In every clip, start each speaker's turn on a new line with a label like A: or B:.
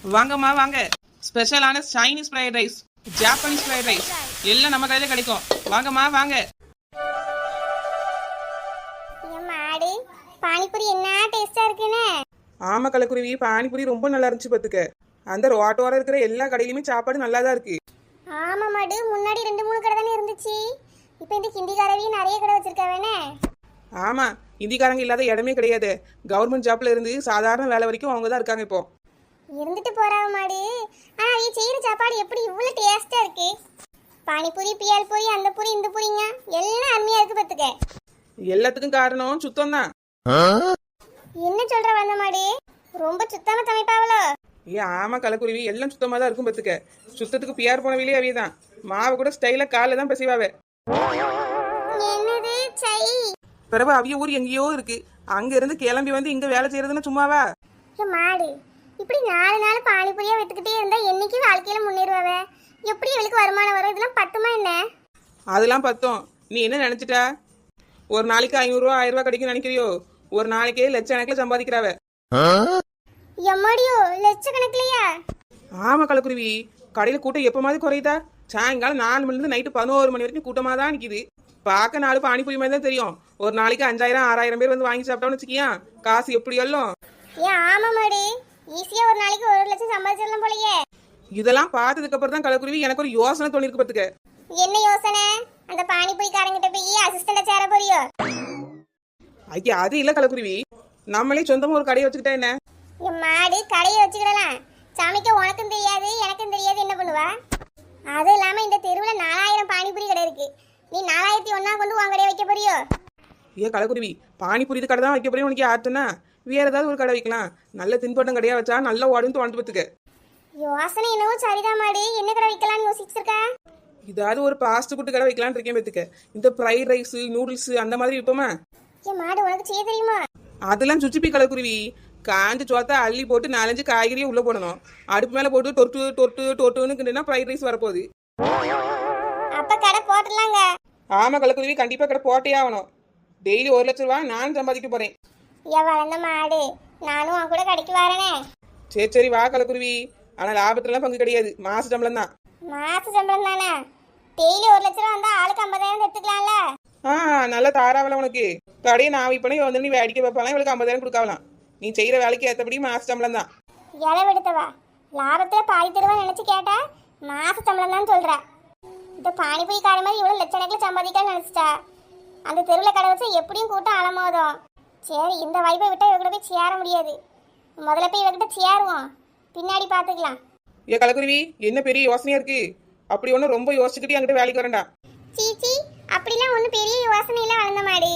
A: வாங்கம்மா வாங்க. ஸ்பெஷலான Chinese fried rice, Japanese fried rice எல்லாம் நம்ம கடையில கிடைக்கும். வாங்கம்மா வாங்க.
B: மாடு பானிபூரி என்ன டேஸ்டா இருக்குன்னு.
A: ஆமா கலக்குருவி, பானிபூரி ரொம்ப நல்லா இருந்துச்சு பாத்துக்க. அந்த ரோட்டோர இருக்கிற எல்லா கடையிலுமே சாப்பாடு நல்லா தான் இருக்கு.
B: ஆமா மாடு, முன்னாடி 2-3 கடை தானே இருந்துச்சு. இப்போ இந்த ஹிந்திக்காரவையும் நிறைய கடை வச்சிருக்காவேனே.
A: ஆமா, இந்திக்காரங்க இல்லாத இடமே கிடையாது. கவர்மெண்ட் ஜாப்ல இருந்து சாதாரண வேலை வரைக்கும் அவங்க தான் இருக்காங்க இப்போ.
B: இருந்துட்டு போறாவ மாடு. ஆனா அவங்க செய்யற சாப்பாடு எப்படி இவ்வளவு டேஸ்டா இருக்கு. பானிபூரி, பியால் பூரி, அந்த பூரி, இந்த பூரிங்க எல்லாம் அருமையா இருக்கு பாத்துக்க.
A: எல்லாத்துக்கும் காரணம் சுத்தம் தான்.
B: என்ன சொல்ற வந்த மாடு, ரொம்ப சுத்தமா சமைப்பாவளோ?
A: ஆமா கலக்குருவி, எல்லாம் சுத்தமா தான் இருக்கும் பாத்துக்க. சுத்தத்துக்கு பியார் போன வெளியே அவியதான். மாவு கூட ஸ்டைல கால தான் பசிவாவே.
B: என்னது சை?
A: பிறகு அவிய ஊர் எங்கேயோ இருக்கு, அங்க இருந்து கிளம்பி வந்து இங்க வேலை செய்யறதுன்னு சும்மாவா?
B: மாடு இப்படி 4 நாள் பானிபூரியா வித்துக்கிட்டே இருந்தா என்னைக்கு வாழ்க்கையில முன்னேறுவாவே? எப்படி இவளுக்கு வருமானம் வரும்? இதெல்லாம் பத்துமா என்ன?
A: அதெல்லாம் பத்தும். நீ என்ன நினைச்சிட்ட? ஒரு நாளைக்கு 500 ரூபா 1000 ரூபா கிடைக்கும் நினைக்கிறியோ? ஒரு நாளைக்கே லட்சக்கணக்கில் சம்பாதிக்கிறாவ.
B: எம்மாடியோ, லட்சக்கணக்கிலையா?
A: ஆமா கலக்குருவி, கடையில கூட்டம் எப்ப மாதிரி குறையுதா? சாயங்காலம் 4 மணில இருந்து நைட்டு 11 மணி வரைக்கும் கூட்டமா தான் நிக்குது. பார்க்க 4 பானிபூரி மாதிரி தான் தெரியும். ஒரு நாளைக்கு 5000 6000 பேர் வந்து வாங்கி சாப்பிட்டோம்னு வச்சுக்கியா, காசு எப்படி எல்லாம்?
B: ஆமா மாடு, ஈஸியா ஒரு நாளைக்கு 1 லட்சம் சம்பாதிச்சிடலாம் போலயே.
A: இதெல்லாம் பார்த்ததுக்கு அப்புறம் தான் கலக்குருவி எனக்கு ஒரு யோசனை தோணிருக்கு பாத்துக்க.
B: என்ன யோசனை? அந்த பானிபூரிக்காரங்கிட்ட போய் அசிஸ்டண்டா சேர போறியோ?
A: ஐயா அது இல்ல கலக்குருவி, நம்மளே சொந்தமா ஒரு கடையை வச்சுக்கிட்டா என்ன?
B: மாடு கடையை வச்சுக்கிடலாம். சமைக்க உனக்கும் தெரியாது எனக்கும் தெரியாது, என்ன பண்ணுவா? அது இல்லாம இந்த தெருவுல 4000 பானிபூரி கடை இருக்கு. நீ 4001 கொண்டு உன் கடையை வைக்க போறியோ?
A: கலக்குருவி, பானிபூரி கடை தான் வைக்க போறேன் உனக்கு ஆட்டுனா, வேற ஏதாவது ஒரு கடை வைக்கலாம். நல்ல தின்பட்டம் கடையா வச்சா நல்ல ஓடுன்னு தோண்டு பத்துக்க.
B: யோசனை என்னவோ சரிதான் மாடு. என்ன கடை வைக்கலாம்னு யோசிச்சிருக்கா?
A: இதாவது ஒரு பாஸ்ட் ஃபுட் கடை வைக்கலான்னு இருக்கேன் பத்துக்க. இந்த ஃப்ரைட் ரைஸ், நூடுல்ஸ் அந்த மாதிரி விற்போமா?
B: மாடு உனக்கு செய்ய தெரியுமா?
A: அதெல்லாம் சுச்சிப்பி கலக்குருவி. காஞ்ச சோத்தை அள்ளி போட்டு 4-5 காய்கறியை உள்ள போடணும். அடுப்பு மேல போட்டு டொட்டு டொட்டு டொட்டுன்னு ஃப்ரைட் ரைஸ் வரப்போகுது.
B: அப்ப கடை போட்டுலாங்க.
A: ஆமா கலக்குருவி, கண்டிப்பா கடை போட்டே ஆகணும். டெய்லி 1 லட்சம் ரூபாய் நான் சம்பாதிக்க போறேன்.
B: வளர்ந்த மாடு, நானும் உன் கூட கடைக்கு வரேனே.
A: சரி வா கலக்குருவி. ஆனா லாபத்துலாம் பங்கு கிடையாது, மாச சம்பளம் தான்.
B: மாச சம்பளம் தானே? டெய்லி 1 லட்சம் ரூபா வந்தா ஆளுக்கு 50,000 எடுத்துக்கலாம்ல?
A: நல்ல தாராவல உனக்கு. கடையை நான் இப்பனே வந்து நீ வேடிக்கை வைப்பாலாம், இவளுக்கு 50,000 கொடுக்கலாம். நீ செய்யற வேலைக்கு ஏற்றபடி மாச சம்பளம் தான்.
B: இளவெடுத்தவா, லாபத்துல பாதி தருவா நினைச்சு கேட்டா மாச சம்பளம் தான் சொல்ற. இந்த பானிபூரி கார மாதிரி இவ்வளவு லட்சக்கணக்கில் சம்பாதிக்கலாம்னு நினைச்சிட்டா. அந்த தெருவில் கடை வச்சு எப்படியும் கூட்டம் அலமோதும். சரி, இந்த வாய்ப்பை விட்டா இவ கூட போய் சேர முடியாது. முதல்ல போய் இவகிட்ட சேருவோம், பின்னாடி பாத்துக்கலாம்.
A: கலக்குருவி, என்ன பெரிய யோசனையா இருக்கு? அப்படி ஒன்னும் ரொம்ப யோசிச்சுக்கிட்டு என்கிட்ட வேலைக்கு வரண்டா.
B: சீச்சி, அப்படிலாம் ஒன்றும் பெரிய யோசனை இல்லை வளர்ந்த மாடு.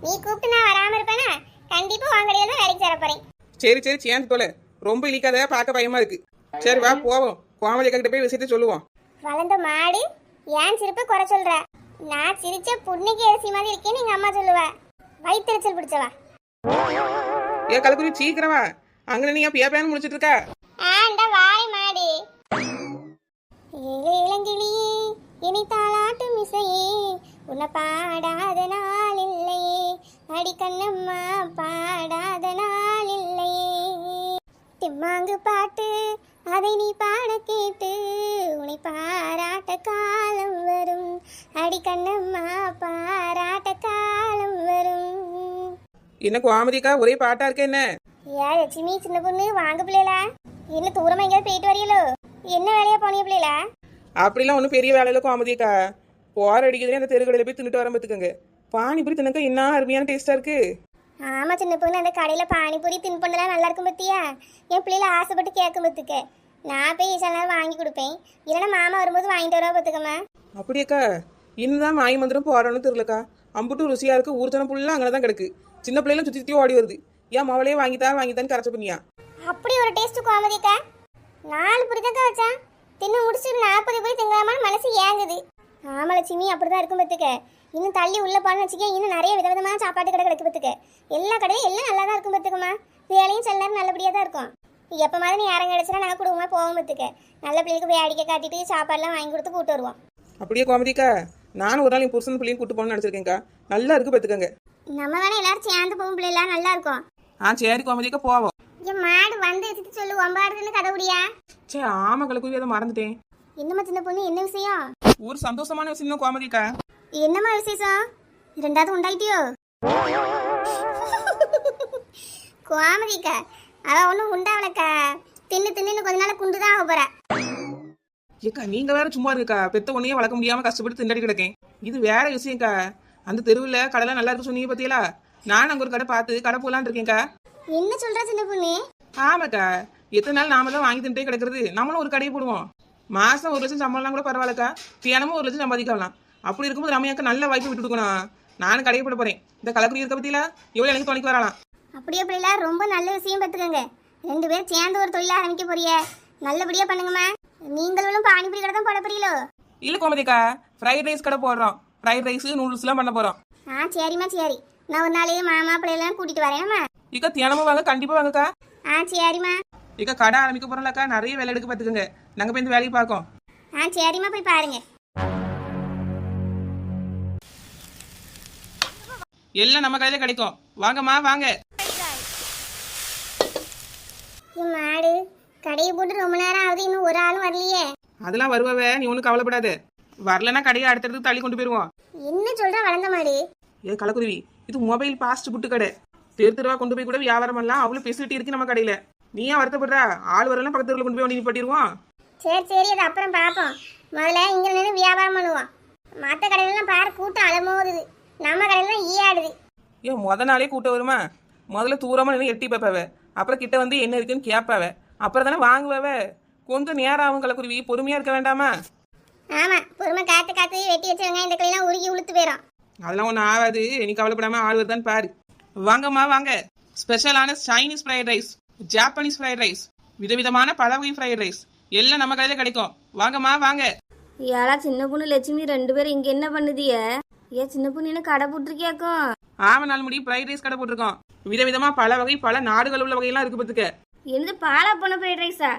B: நீ கூப்பிட்டு நான் வராம இருப்பேனா? கண்டிப்பா வாங்கடையில தான் வேலைக்கு சேர போறேன்.
A: சரி சேர்ந்து போல, ரொம்ப இழிக்காத, பார்க்க பயமா இருக்கு. சரி வா போவோம், கோமலி கிட்ட போய் விஷயத்த சொல்லுவோம்.
B: வளர்ந்த மாடு, ஏன் சிரிப்ப குறை சொல்ற? நான் சிரிச்ச புண்ணிக்கு அரிசி மாதிரி இருக்கேன்னு எங்க அம்மா சொல்லுவா. வயிற்றுச்சல் பிடிச்சவா.
A: கலக்குருவி சீக்கிரமா, அங்க நீ பியான்னு முடிச்சிட்டு இருக்க.
B: ஆண்டா வாய் மாடு. ஏழு இளங்கிளியே இனி தாளாட்டு மிசையே, உன்னை பாடாத நாள் இல்லையே, அடிக்கண்ணம்மா பாடாத நாள் இல்லையே. திம்மாங்கு பாட்டு அதை நீ பாட கேட்டு, உன்னை பாராட்ட காலம் வரும், அடிக்கண்ணம்மா பாராட்ட காலம் வரும்.
A: என்ன கோமதிக்கா ஒரே பாட்டா இருக்க என்ன?
B: லட்சுமி சின்ன பொண்ணு, வாங்க பிள்ளைல. என்ன தூரமா எங்கேயாவது போயிட்டு வரீங்களோ? என்ன வேலையா போனீங்க பிள்ளைல?
A: அப்படிலாம் ஒன்றும் பெரிய வேலையில கோமதிக்கா. போற அடிக்கிறதே அந்த தெருக்கடையில போய் தின்னுட்டு வர பார்த்துக்கோங்க. பானிபூரி தினக்கா என்ன அருமையான டேஸ்டா இருக்கு.
B: ஆமா சின்ன பொண்ணு, அந்த கடையில பானிபூரி தின்பண்டெல்லாம் நல்லா இருக்கும் பத்தியா? என் பிள்ளைல ஆசைப்பட்டு கேட்கும் பத்துக்க. நான் போய் சில நேரம் வாங்கி கொடுப்பேன், இல்லைன்னா மாமா வரும்போது வாங்கிட்டு வரவா பத்துக்கம்மா.
A: அப்படியாக்கா, இன்னும் மாய் மந்திரம் போறோன்னு தெரியலக்கா. அம்புட்டு ருசியா இருக்கு, ஊர்த்தனம் புள்ள அங்கதான் கிடக்கு. சின்ன பிள்ளைலாம் சுத்தி சுத்தி ஓடி வருது. ஏன் மாவளையே வாங்கித்தான் கரைச்ச பண்ணியா?
B: அப்படி ஒரு டேஸ்ட் கோமதிக்கா. 4 புரிதக்கா வச்சா தின்னு முடிச்சு 40 போய் திங்கலாமான்னு மனசு ஏங்குது. ஆமா லட்சுமி, அப்படிதான் இருக்கும் பத்துக்க. இன்னும் தள்ளி உள்ள போன வச்சுக்க, இன்னும் நிறைய விதவிதமான சாப்பாட்டு கடை கிடைக்கு பத்துக்க. எல்லா கடையும் எல்லாம் நல்லா தான் இருக்கும் பத்துக்குமா. வேலையும் சில நேரம் நல்லபடியாக தான் இருக்கும். எப்போ மாதிரி நீ யாரும் கிடச்சுன்னா நாங்கள் குடும்பமாக போவோம் பத்துக்க. நல்ல பிள்ளைக்கு போய் அடிக்க காட்டிட்டு சாப்பாடுலாம் வாங்கி கொடுத்து கூட்டு வருவோம்.
A: அப்படியே கோமதிக்கா, நானும் ஒரு நாள் என் புருஷன் பிள்ளையும் கூட்டு போகணும்னு நினச்சிருக்கேங்க்கா. நல்லா இருக்கு பத்துக்கங்க.
B: நம்ம வேணா எல்லாரும் சேர்ந்து போகும் பிள்ளைலாம் நல்லா இருக்கும்.
A: சரி கோமதிக்கா போவோம்.
B: என் மாடு வந்து வச்சுட்டு சொல்லு ஒம்பாடுதுன்னு கதவுடியா.
A: சே ஆமா கலக்குருவி, அதை மறந்துட்டேன்.
B: என்னம்மா சின்ன பொண்ணு, என்ன விஷயம்?
A: ஒரு சந்தோஷமான விஷயம் தான் கோமதிக்கா.
B: என்னம்மா விசேஷம்? ரெண்டாவது உண்டாயிட்டியோ? கோமதிக்கா அவ ஒன்றும் உண்டாவலக்கா. தின்னு தின்னு கொஞ்ச நாள் குண்டுதான் ஆக போறா.
A: ஏக்கா நீங்க வேற சும்மா இருக்கா, பெத்த ஒன்னையே வளர்க்க முடியாம கஷ்டப்பட்டு திண்டாடி கிடக்கேன். இது வேற விஷயம்க்கா. அந்த தெருவில் கடைலாம் நல்லா இருக்கு சொன்னீங்க பத்தியலா, நான் அங்க ஒரு கடை பார்த்து கடை போலான்னு இருக்கேன்க்கா.
B: என்ன சொல்ற சின்ன பொண்ணு?
A: ஆமாக்கா, எத்தனை நாள் நாம தான் வாங்கி தின்ட்டே கிடக்குறது, நம்மளும் ஒரு கடையை போடுவோம். மாசம் 1 லட்சம் சம்பளம்லாம் கூட பரவாயில்லக்கா, தினமும் 1 லட்சம் சம்பாதிக்கலாம். அப்படி இருக்கும்போது ரம்யாக்கு நல்ல வாய்ப்பு விட்டு கொடுக்கணும். நானும் கடையை போட போறேன். இந்த கலக்குடி இருக்க பத்தியில எவ்வளவு எனக்கு துணைக்கு வரலாம்.
B: அப்படியே அப்படிலாம் ரொம்ப நல்ல விஷயம் பார்த்துக்கோங்க. 2 பேரும் சேர்ந்து ஒரு தொழில் ஆரம்பிக்க போறிய, நல்லபடியா பண்ணுங்கம்மா. நீங்களும் பானிபூரி கடை தான் போட போறீங்களோ?
A: இல்ல கோமதிக்கா, ஃப்ரைட் ரைஸ் கடை போடுறோம். ஃப்ரைட் ரைஸ் நூடுல்ஸ் எல்லாம் பண்ண போறோம்.
B: சரிம்மா சரி, நான் ஒரு நாளையே மாமா பிள்ளைலாம் கூட்டிட்டு வரேன்மா.
A: இக்கா தினமும் வாங்க, கண்டிப்பா வாங்கக்கா.
B: சரிம்மா.
A: இக்கா கடை ஆரம்பிக்க போறோம்லக்கா, நிறைய வேலை எடுக்க பாத்துக்கோங்க. நாங்க போய் இந்த வேலையை பார்க்கோம்.
B: சரிம்மா போய் பாருங்க.
A: எல்லாம் நம்ம கையில கிடைக்கும், வாங்கம்மா வாங்க.
B: மாடு கடையை போட்டு ரொம்ப நேரம் ஆகுது, இன்னும் ஒரு ஆளும் வரலையே.
A: அதெல்லாம் வருவாவே, நீ ஒன்றும் கவலைப்படாது. வரலன்னா கடையை அடுத்தடுத்து தள்ளி கொண்டு போயிருவோம்.
B: என்ன சொல்ற வளர்ந்த மாடு?
A: ஏ கலக்குருவி, இது மொபைல் பாஸ்ட் புட்டு கடை. தெரு தெருவா கொண்டு போய் கூட வியாபாரம் பண்ணலாம். அவ்வளவு ஃபெசிலிட்டி இருக்கு நம்ம கடையில. நீ ஏன் வருத்தப்படுறா? ஆள் வரலாம், பக்கத்து ஊர்ல கொண்டு போய் வண்டி பண்ணிடுவோம்.
B: சரி சரி, அது அப்புறம் பார்ப்போம். முதல்ல இங்க நின்று வியாபாரம் பண்ணுவோம். மற்ற கடையிலாம் பாரு கூட்டம் அலமோதுது, நம்ம கடையிலாம் ஈயாடுது.
A: ஏன் நாளே கூட்டம் வருமா? முதல்ல தூரமா நின்று எட்டி பார்ப்பாவ, அப்புறம் கிட்ட வந்து என்ன இருக்குன்னு கேட்பாவ, அப்புறம் தானே வாங்குவாவ. கொஞ்சம் நேரம் ஆகும் கலக்குருவி, பொறுமையா இருக்க வேண்டாமா?
B: ஆமா, பொறுமை காத்து காத்து வெட்டி வச்சிருங்க. இந்த கடையெல்லாம் உருகி உளுத்து போயிடும்.
A: அதெல்லாம் ஒன்றும் ஆகாது, நீ கவலைப்படாம ஆள் வருதான்னு பாரு. வாங்கம்மா வாங்க. ஸ்பெஷலான Chinese fried rice, Japanese fried rice, விதவிதமான பல வகை ஃப்ரைட் ரைஸ் எல்லாம் நம்ம கையில கிடைக்கும். வாங்கம்மா வாங்க.
C: ஏடா சின்ன பொண்ணு லட்சுமி 2 பேரும் இங்க என்ன பண்ணுதிய? ஏன் சின்ன பொண்ணு என்ன கடை போட்டிருக்கியாக்கும்?
A: ஆமா, நாள் முடி ஃப்ரைட் ரைஸ் கடை போட்டிருக்கோம். விதவிதமா பல வகை பல நாடுகள் உள்ள வகையெல்லாம் இருக்கு பத்துக்க.
C: என்னது பாலா போன ஃப்ரைட் ரைஸா?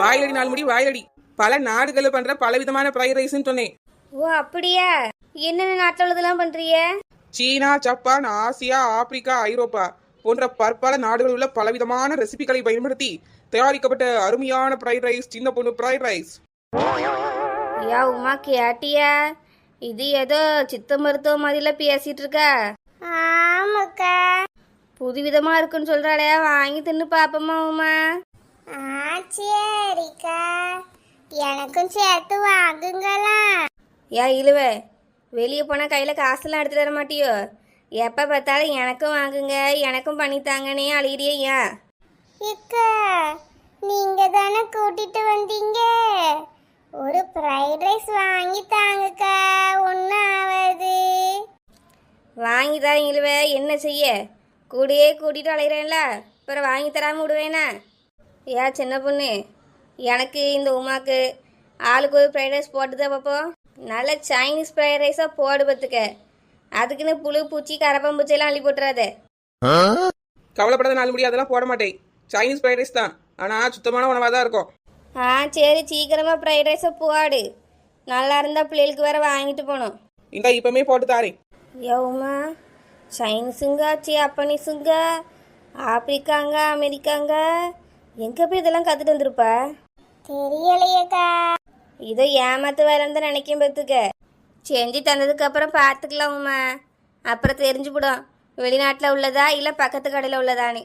A: வாயிலடி நாள் முடி வாயிலடி. பல நாடுகள் பண்ற பல விதமான ஃப்ரைட் ரைஸ்ன்னு சொன்னேன்.
C: ஓ அப்படியா? என்னென்ன நாட்டில் உள்ளதெல்லாம் பண்றீங்க?
A: சீனா, ஜப்பான், ஆசியா, ஆப்பிரிக்கா, ஐரோப்பா போன்ற பற்பல நாடுகளில் உள்ள பலவிதமான ரெசிபிகளை பயன்படுத்தி தயாரிக்கப்பட்ட அருமையான ஃப்ரைட் ரைஸ் சின்ன பொண்ணு ஃப்ரைட் ரைஸ்.
C: யா உமா கேட்டியா? இது ஏதோ சித்த மருத்துவ மாதிரில பேசிட்டு இருக்க.
B: ஆமாக்கா.
C: புதுவிதமா இருக்குன்னு சொல்றாளே, வாங்கி தின்னு பாப்போமா உமா?
B: சரிக்கா, எனக்கும் சேர்த்து வாங்குங்களா?
C: யா இழுவ, வெளியே போனா கையில காசெல்லாம் எடுத்துட்டு வர மாட்டியோ? எப்ப பார்த்தாலும் எனக்கும் வாங்குங்க எனக்கும் பண்ணித்தாங்கன்னே அழுகிறியே ஏன்?
B: இக்கா, நீங்க தானே கூட்டிட்டு வந்தீங்க. ஒரு ஃப்ரைட் ரைஸ் வாங்கி தாங்கக்கா, ஒன்றும் ஆகாது.
C: வாங்கி தான் இழுவ, என்ன செய்ய? கூடியே கூட்டிட்டு அலைகிறேன்ல, அப்புறம் வாங்கி தராமல் விடுவேனா? ஏ சின்ன பொண்ணு, எனக்கு இந்த உமாக்கு ஆளுக்கு ஒரு ஃப்ரைட் ரைஸ் போட்டுதான் பார்ப்போம். நல்ல சைனீஸ் ஃப்ரைட் ரைஸாக போடு பார்த்துக்க. அதுக்குன்னு புழு பூச்சி கரப்பாம்பூச்சியெல்லாம் அள்ளி போட்டுறாத.
A: கவலைப்படாத நாள் முடி, அதெல்லாம் போட மாட்டேன். சைனீஸ் ஃப்ரைட் ரைஸ் தான், ஆனால் சுத்தமான உணவாக தான் இருக்கும்.
C: சரி சீக்கிரமாக ஃப்ரைட் ரைஸை போடு. நல்லா இருந்தால் பிள்ளைகளுக்கு வேற வாங்கிட்டு போகணும்.
A: இந்த இப்பவுமே போட்டு தாரேன்.
C: யவுமா, சைனீஸுங்க ஜப்பானீஸுங்க ஆப்பிரிக்காங்க அமெரிக்காங்க எங்கே போய் இதெல்லாம் கற்றுட்டு வந்துருப்பா?
B: தெரியலையேக்கா.
C: இதோ ஏமாத்து வேலைன்னு தான் நினைக்கும் பார்த்துக்க. செஞ்சு தந்ததுக்கு அப்புறம் பார்த்துக்கலாம்மா. அப்புறம் தெரிஞ்சுவிடும் வெளிநாட்டில் உள்ளதா இல்லை பக்கத்து கடையில் உள்ளதானே.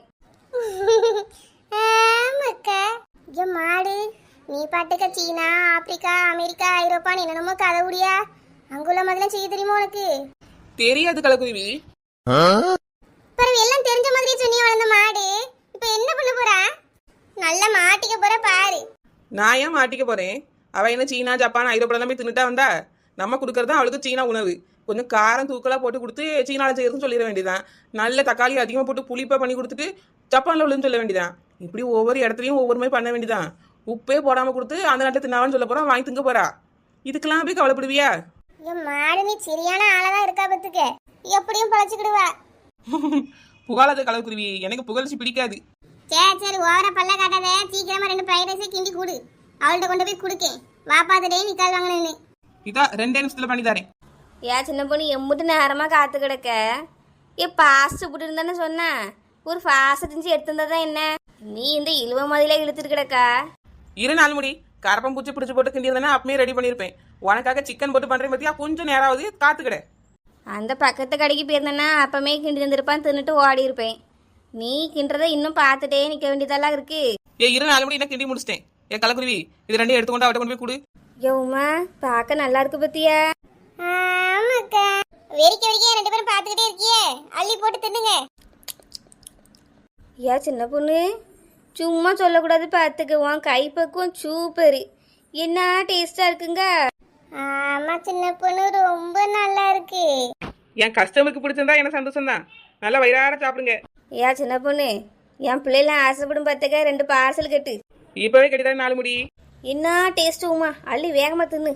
B: ஆமாக்கா. ஐயோ மாடு, நீ பாட்டுக்க சீனா, ஆப்பிரிக்கா, அமெரிக்கா, ஐரோப்பான்னு என்னென்னமோ கதை முடியா? அங்குள்ள முதல்ல செய்ய தெரியுமா உனக்கு?
A: தெரியாது கலக்குருவி.
B: பிறகு எல்லாம் தெரிஞ்ச மாதிரி சொன்னி வளர்ந்த மாடு இப்ப என்ன பண்ண போறா? நல்ல மாட்டிக்க போற பாரு.
A: நான் ஏன் மாட்டிக்க போறேன்? அவ என்ன சீனா, ஜப்பான், ஐரோப்பா எல்லாமே தின்னுட்டா வந்தா? நம்ம கொடுக்கறதா அவளுக்கு சீனா உணவு. கொஞ்சம் காரம் தூக்கலா போட்டு கொடுத்து சீனால செய்யறதுன்னு சொல்லிட வேண்டியதான். நல்ல தக்காளி அதிகமாக போட்டு புளிப்பா பண்ணி கொடுத்துட்டு ஜப்பான்ல உள்ளதுன்னு சொல்ல வேண்டியதான். இப்படி ஒவ்வொரு இடத்துலையும் ஒவ்வொரு மாதிரி பண்ண வேண்டியதான். உப்பே போடாம கொடுத்து அந்த நாட்டை தின்னாவான்னு சொல்ல போறா, வாங்கி திங்க போறா. இதுக்கெல்லாம் போய் கவலைப்படுவியா?
B: மாடு நீ சரியான ஆளதான் இருக்கா பத்துக்க, எப்படியும் பழச்சுக்கிடுவா.
A: புகழாத கலக்குருவி, எனக்கு புகழ்ச்சி பிடிக்காது.
B: சரி சரி, ஓவரா பல்ல காட்டாத. சீக்கிரமா 2 ஃப்ரைட் ரைஸ் கிண்டி கொடு, அவள்கிட்ட கொண்டு போய் கொடுக்கேன். வாப்பாத்தடே நீ கால் வாங்கினு.
A: இதான் 2 நிமிஷத்துல பண்ணி தரேன்.
C: ஏன் சின்ன பொண்ணு எம்பிட்டு நேரமாக காத்து கிடக்க? பாஸ்ட் புட்டுன்னு தானே சொன்னேன். ஒரு ஃபாஸ்ட் செஞ்சு எடுத்திருந்தா தான் என்ன? நீ இந்த இழுவ மாதிரிலாம் இழுத்துட்டு கிடக்கா.
A: இரு நாள் முடி கரப்பம் பூச்சி பிடிச்சி போட்டு கிண்டியிருந்தேன்னா அப்பமே ரெடி பண்ணியிருப்பேன். உனக்காக சிக்கன் போட்டு பண்றேன் பத்தியா, கொஞ்சம் நேராவது காத்துக்கிட.
C: அந்த பக்கத்து கடைக்கு போயிருந்தேன்னா அப்பமே கிண்டி தந்திருப்பான், தின்னுட்டு ஓடி இருப்பேன். நீ கிண்டுறத இன்னும் பார்த்துட்டே நிற்க வேண்டியதெல்லாம் இருக்கு.
A: இரு நாள் முடி என்ன கிண்டி முடிச்சிட்டேன். என் கலக்குருவி இது ரெண்டையும் எடுத்துக்கொண்டு அவட்ட கொண்டு போய் கொடு.
C: யோமா பார்க்க நல்லா இருக்கு பத்தியா?
B: ஆமாக்கா, வெறிக்க வெறிக்க ரெண்டு பேரும் பார்த்துக்கிட்டே இருக்கியே, அள்ளி போட்டு தின்னுங்க.
C: ஏன் சின்ன பொண்ணு சும்மா சொல்லக்கூடாது, பார்த்துக்க. உன் கைப்பக்குவம் சூப்பரு, என்ன டேஸ்டா இருக்குங்க.
B: ஆமா சின்ன பொண்ணு, ரொம்ப நல்லா இருக்கு.
A: என் கஸ்டமருக்கு பிடிச்சிருந்தா எனக்கு சந்தோஷம் தான். நல்லா வயிறார சாப்பிடுங்க.
C: ஏன் சின்ன பொண்ணு, என் பிள்ளைலாம் ஆசைப்படும் பார்த்துக்க, 2 பார்சல் கட்டு.
A: இப்பவே கட்டிதான் நாலு முடி.
C: என்ன டேஸ்ட் உமா, அள்ளி வேகமா தின்னு.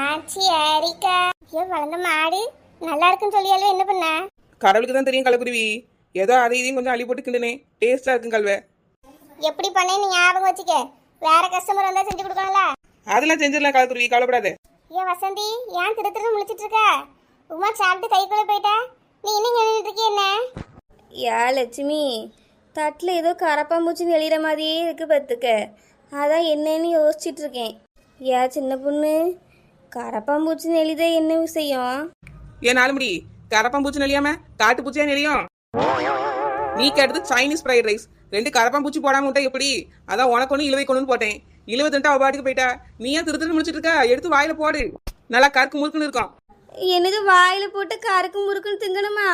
B: ஆச்சி அரிக்கா, ஏன் வளர்ந்த மாடு நல்லா இருக்குன்னு சொல்லியாலும் என்ன பண்ண?
A: கடவுளுக்கு தான் தெரியும் கலக்குருவி. ஏதோ அதை இதையும் கொஞ்சம் அள்ளி போட்டு கிண்டுனேன். டேஸ்டா இருக்கும் கல்வே.
B: எப்படி பண்ணேன்னு ஞாபகம் வச்சுக்க, வேற கஸ்டமர் வந்தா செஞ்சு கொடுக்கணும்ல.
A: அதெல்லாம் செஞ்சிடலாம் கலக்குருவி, கவலைப்படாத.
B: ஏன் வசந்தி, ஏன் திரு திரு முழிச்சிட்டு இருக்க? உமா சாப்பிட்டு கைக்குள்ள போயிட்டா, நீ இன்னும் நின்றுட்டு இருக்கிய என்ன?
C: யா லட்சுமி, தட்டில் ஏதோ கரப்பாம்பூச்சி நெளிகிற மாதிரியே இருக்கு பார்த்துக்க, அதான் என்னன்னு யோசிச்சுட்டு இருக்கேன். ஏ சின்ன பொண்ணு, கரப்பாம்பூச்சி நெளித என்ன விஷயம்?
A: ஏன் நாலு முடி கரப்பான் பூச்சி நெளியாம காட்டு பூச்சியா நெளியும்? நீ கேட்டது சைனீஸ் ஃப்ரைட் ரைஸ். 2 கரப்பான் பூச்சி போடாம விட்டா எப்படி? அதான் உனக்கு ஒன்று இழுவை கொண்டு போட்டேன். இழுவை தின்ட்டு அவ பாட்டுக்கு போயிட்டா. நீ ஏன் திரு திரு முடிச்சிட்டு இருக்கா? எடுத்து வாயில போடு, நல்லா கருக்கு முறுக்குன்னு இருக்கும்.
C: எனக்கு வாயில போட்டு கருக்கு முறுக்குன்னு திங்கணுமா?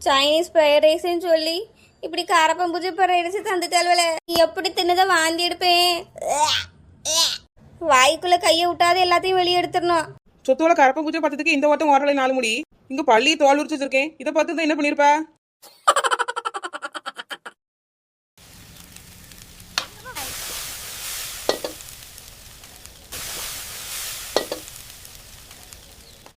C: சைனீஸ் ஃப்ரைட் ரைஸ்ன்னு சொல்லி இப்படி கரப்பாம்பூச்சி ஃப்ரைட் ரைஸ் தந்துட்டால்வல, எப்படி தின்னதை வாந்தி எடுப்பேன். வாய்க்குள்ள கையை விட்டாத எல்லாத்தையும் வெளியே எடுத்துடணும்.
A: சொத்தோட கரப்பான் பூச்சியை பார்த்ததுக்கு இந்த ஓட்டம் ஓரலை நாலு முடி. இங்க பள்ளி தோல் உரிச்சு வச்சிருக்கேன். இதை பார்த்து என்ன பண்ணிருப்பா?